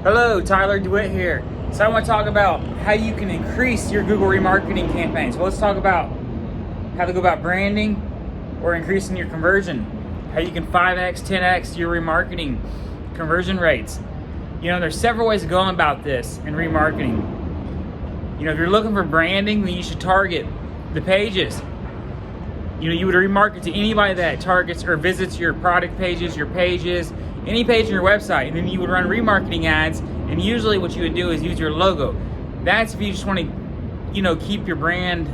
Hello, Tyler DeWitt here. So I want to talk about how you can increase your Google remarketing campaigns. Well, let's talk about how to go about branding or increasing your conversion. How you can 5x, 10x your remarketing conversion rates. There's several ways of going about this in remarketing. If you're looking for branding, then you should target the pages. You would remarket to anybody that targets or visits your product pages, your pages, any page on your website, and then you would run remarketing ads, and usually what you would do is use your logo. That's if you just want to, keep your brand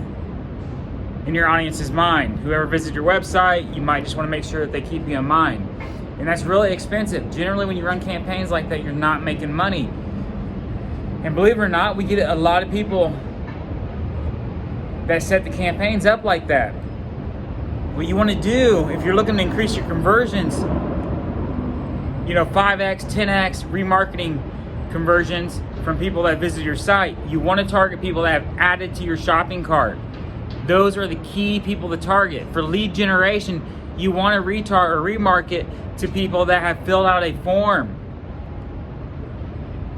in your audience's mind. Whoever visits your website, you might just want to make sure that they keep you in mind. And that's really expensive. Generally, when you run campaigns like that, you're not making money. And believe it or not, we get a lot of people that set the campaigns up like that. What you want to do, if you're looking to increase your conversions, 5x, 10x remarketing conversions from people that visit your site, you want to target people that have added to your shopping cart. Those are the key people to target. For lead generation, you want to remarket to people that have filled out a form.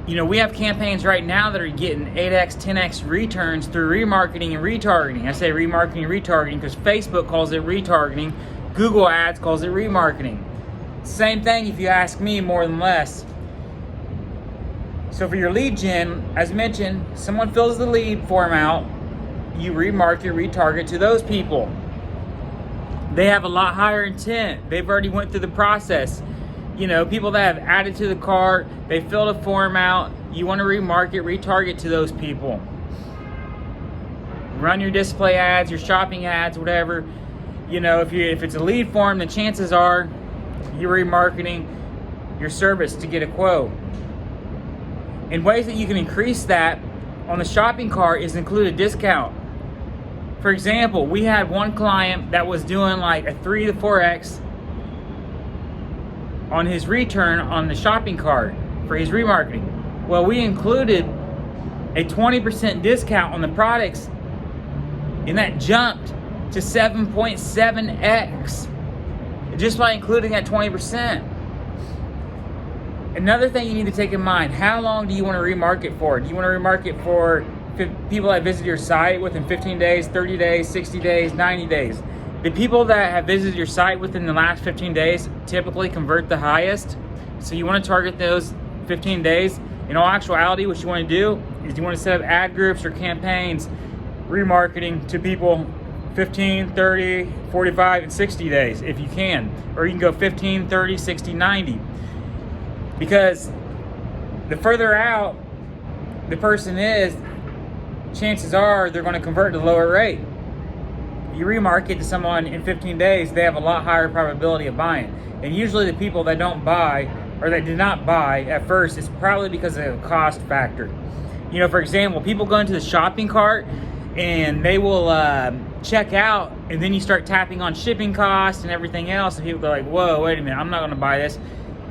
We have campaigns right now that are getting 8x, 10x returns through remarketing and retargeting. I say remarketing and retargeting because Facebook calls it retargeting. Google Ads calls it remarketing. Same thing if you ask me, more than less. So for your lead gen, as mentioned, someone fills the lead form out, you remarket, retarget to those people. They have a lot higher intent. They've already went through the process. People that have added to the cart, they filled a form out, you want to remarket, retarget to those people. Run your display ads, your shopping ads, whatever. If it's a lead form, the chances are you're remarketing your service to get a quote. And ways that you can increase that on the shopping cart is include a discount. For example, we had one client that was doing like a 3 to 4x on his return on the shopping cart for his remarketing. Well, we included a 20% discount on the products, and that jumped to 7.7x just by including that 20%. Another thing you need to take in mind, how long do you want to remarket for? Do you want to remarket for people that visit your site within 15 days, 30 days, 60 days, 90 days? The people that have visited your site within the last 15 days typically convert the highest. So you want to target those 15 days. In all actuality, what you want to do is you want to set up ad groups or campaigns remarketing to people 15, 30, 45, and 60 days if you can. Or you can go 15, 30, 60, 90. Because the further out the person is, chances are they're going to convert at a lower rate. You remarket to someone in 15 days, they have a lot higher probability of buying. And usually the people that don't buy or that did not buy at first, it's probably because of a cost factor. For example, people go into the shopping cart and they will check out, and then you start tapping on shipping costs and everything else, and people are like, whoa, wait a minute, I'm not going to buy this.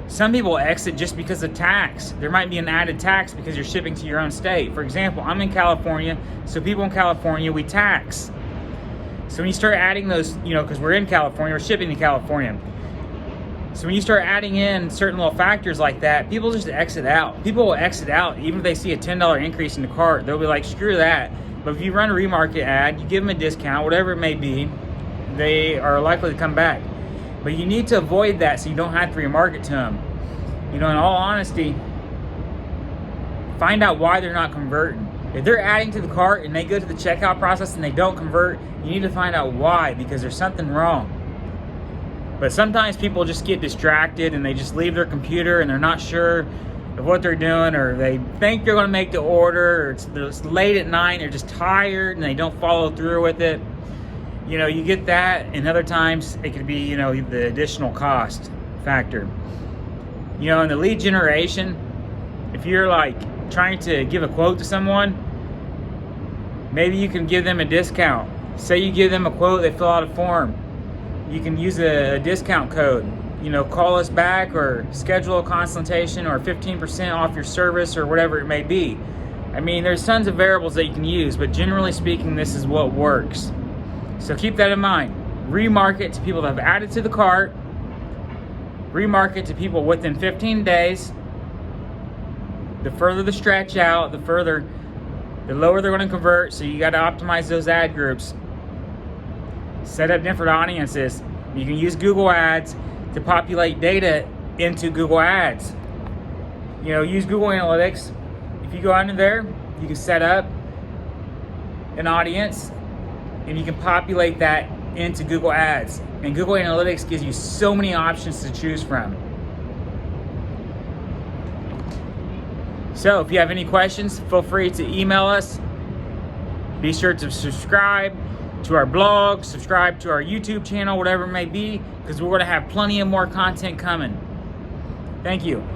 Some people exit just because of tax. There might be an added tax because you're shipping to your own state. For example, I'm in California, so people in California, we tax. So when you start adding those, because we're in California, we're shipping to California. So when you start adding in certain little factors like that, people just exit out. People will exit out even if they see a $10 increase in the cart. They'll be like, screw that. But if you run a remarket ad, you give them a discount, whatever it may be, they are likely to come back. But you need to avoid that so you don't have to remarket to them. In all honesty, find out why they're not converting. If they're adding to the cart and they go to the checkout process and they don't convert, you need to find out why, because there's something wrong. But sometimes people just get distracted and they just leave their computer and they're not sure of what they're doing, or they think they're going to make the order, or it's late at night, they're just tired and they don't follow through with it. You get that, and other times it could be, the additional cost factor. In the lead generation, if you're like trying to give a quote to someone, maybe you can give them a discount. Say you give them a quote, they fill out a form. You can use a discount code. Call us back or schedule a consultation or 15% off your service or whatever it may be. There's tons of variables that you can use, but generally speaking, this is what works. So keep that in mind. Remarket to people that have added to the cart. Remarket to people within 15 days. The further the stretch out, the lower they're going to convert. So you got to optimize those ad groups. Set up different audiences. You can use Google Ads to populate data into Google Ads. You know, use Google Analytics. If you go under there, you can set up an audience and you can populate that into Google Ads. And Google Analytics gives you so many options to choose from. So if you have any questions, feel free to email us. Be sure to subscribe to our blog, subscribe to our YouTube channel, whatever it may be, because we're going to have plenty of more content coming. Thank you.